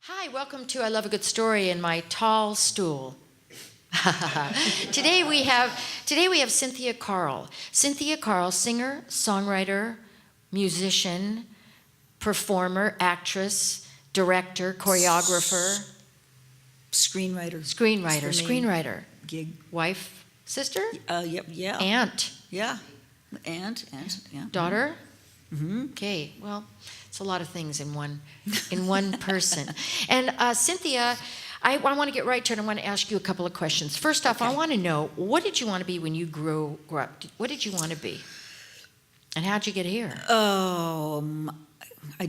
Hi, welcome to I Love a Good Story in my tall stool. Today we have Cynthia Carle. Cynthia Carle, singer, songwriter, musician, performer, actress, director, choreographer, screenwriter, gig, wife, sister, yep, yeah, aunt, yeah, aunt, yeah, daughter. Mm-hmm. Okay, well, it's a lot of things in one person. And Cynthia, I want to get right to it. I want to ask you a couple of questions. First off, Okay. I want to know, what did you want to be when you grew up? What did you want to be? And how'd you get here? I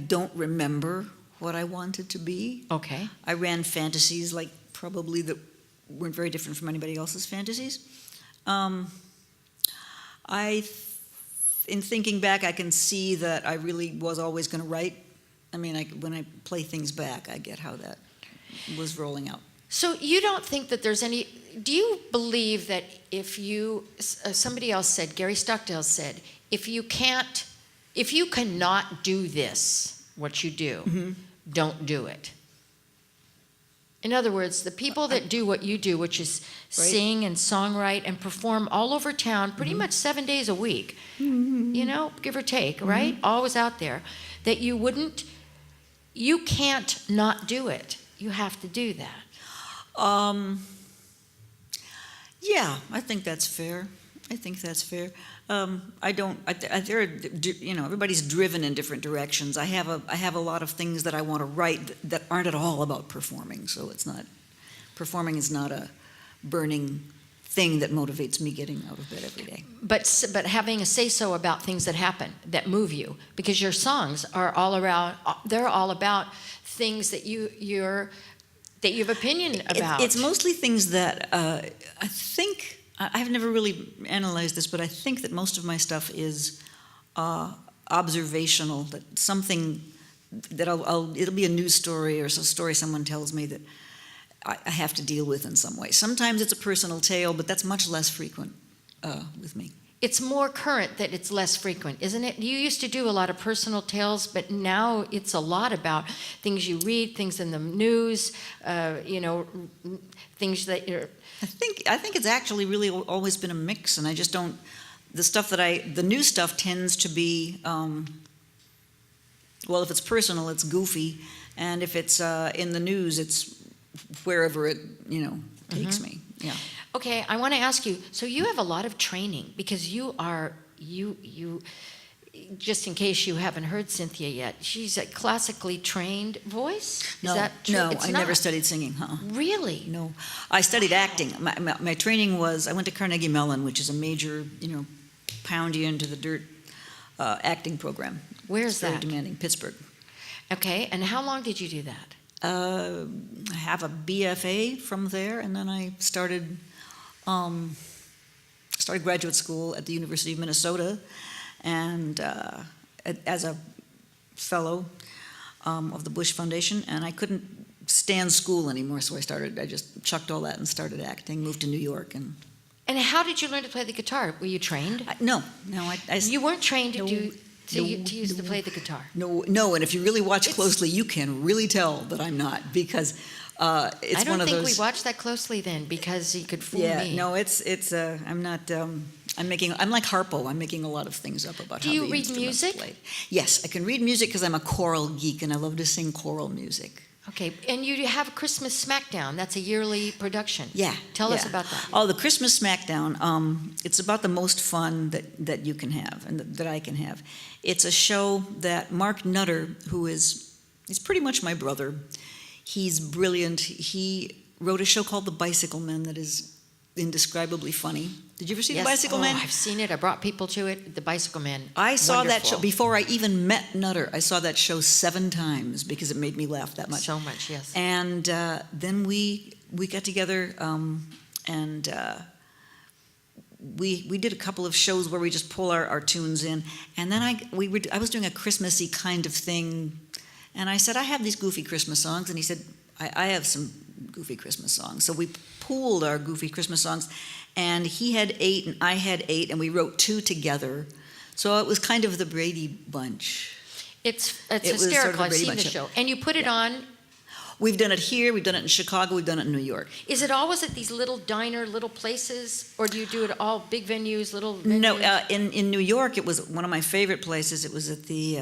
don't remember what I wanted to be. Okay. I ran fantasies like probably that weren't very different from anybody else's fantasies. In thinking back, I can see that I really was always going to write. I mean, when I play things back, I get how that was rolling out. So you don't think that there's any, do you believe that if you, somebody else said, Gary Stockdale said, if you cannot do this, what you do, Mm-hmm. don't do it. In other words, the people that do what you do, which is Right. sing and songwrite and perform all over town pretty much 7 days a week, you know, give or take, right? Always out there, that you can't not do it. You have to do that. Yeah, I think that's fair. Everybody's driven in different directions. I have a lot of things that I want to write that aren't at all about performing. So performing is not a burning thing that motivates me getting out of bed every day. But having a say-so about things that happen, that move you, because your songs are all around, they're all about things that you have opinion about. It's mostly things that I think, I've never really analyzed this, but I think that most of my stuff is observational, that something that it'll be a news story or a story someone tells me that I have to deal with in some way. Sometimes it's a personal tale, but that's much less frequent with me. It's more current that it's less frequent, isn't it? You used to do a lot of personal tales, but now it's a lot about things you read, things in the news, things that you're... I think it's actually really always been a mix, and I just don't... The new stuff tends to be, well, if it's personal, it's goofy, and if it's in the news, it's wherever it, takes me. Yeah. Okay, I want to ask you, so you have a lot of training, because you just in case you haven't heard Cynthia yet, she's a classically trained voice? Is that true? No, It's I not. never studied singing. Really? No, I studied acting. My training was, I went to Carnegie Mellon, which is a major, pound you into the dirt acting program. Where's It's very that? demanding, Pittsburgh. Okay, and how long did you do that? I have a BFA from there, and then I started graduate school at the University of Minnesota, and as a fellow of the Bush Foundation, and I couldn't stand school anymore, so I just chucked all that and started acting, moved to New York. And how did you learn to play the guitar? Were you trained? No, You weren't trained to No, play the guitar. No, and if you really watch closely, you can really tell that I'm not, because it's one of those... I don't think we watched that closely then, because he could fool me. Yeah, no, I'm not, I'm like Harpo, I'm making a lot of things up about how the Do you read instruments music? played. Yes, I can read music because I'm a choral geek, and I love to sing choral music. Okay, and you have Christmas Smackdown. That's a yearly production. Yeah. Tell us about that. Oh, the Christmas Smackdown, it's about the most fun that you can have, and that I can have. It's a show that Mark Nutter, he's pretty much my brother. He's brilliant. He wrote a show called The Bicycle Men that is indescribably funny. Did you ever see Yes. The Bicycle Men? I've seen it. I brought people to it. The Bicycle Men. I saw that show Wonderful. before I even met Nutter. I saw that show 7 times because it made me laugh that much. So much, yes. And then we got together, and we did a couple of shows where we just pull our tunes in. And then I was doing a Christmassy kind of thing, and I said, I have these goofy Christmas songs, and he said, I have some goofy Christmas songs. So we pooled our goofy Christmas songs, and he had 8 and I had 8, and we wrote 2 together. So it was kind of the Brady Bunch. It's It was sort of hysterical. a I've Brady seen the Bunch. show. And you put it on We've done it here, we've done it in Chicago, we've done it in New York. Is it always at these little diner, little places, or do you do it all big venues, little venues? No, in New York, it was one of my favorite places. It was at the,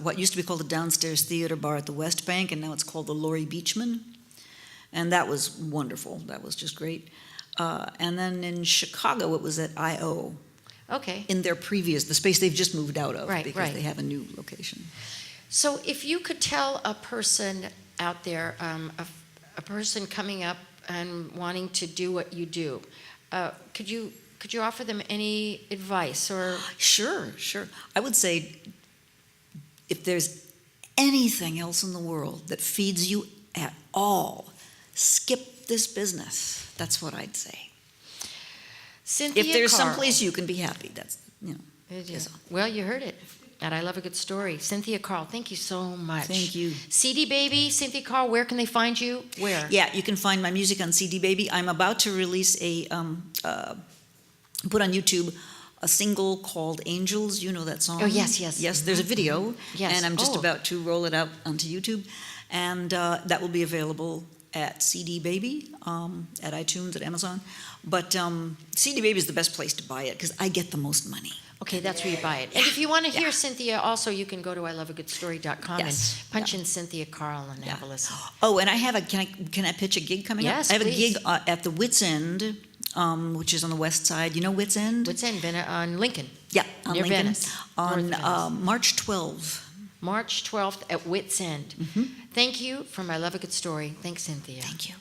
what used to be called the Downstairs Theater Bar at the West Bank, and now it's called the Lauri Beachman. And that was wonderful. That was just great. And then in Chicago, it was at I.O. Okay. in their previous, the space they've just moved out of Right, because right. they have a new location. So if you could tell a person out there, a person coming up and wanting to do what you do, could you offer them any advice or? Sure. I would say if there's anything else in the world that feeds you at all, skip this business. That's what I'd say. Cynthia If there's Carle. some place you can be happy, that's, is all. Well, you heard it. And I love a good story. Cynthia Carle, thank you so much. Thank you. CD Baby, Cynthia Carle, where can they find you? Where? Yeah, you can find my music on CD Baby. I'm about to release put on YouTube a single called Angels. You know that song? Oh, yes. Yes, there's a video. Yes. And I'm just Oh. about to roll it out onto YouTube. And that will be available at CD Baby, at iTunes, at Amazon. But CD Baby is the best place to buy it because I get the most money. Okay, that's where you buy it. And if you want to hear Cynthia, also you can go to iloveagoodstory.com Yes. and punch in Cynthia Carle and have a listen. Oh, and I have can I pitch a gig coming Yes, up? I have please. a gig at the Wits End, which is on the west side. You know Wits End? What's in on Lincoln? Yeah, on Near Lincoln. Venice, On North Venice. March 12th. March 12th at Wits End. Thank you from I Love a Good Story. Thanks, Cynthia. Thank you.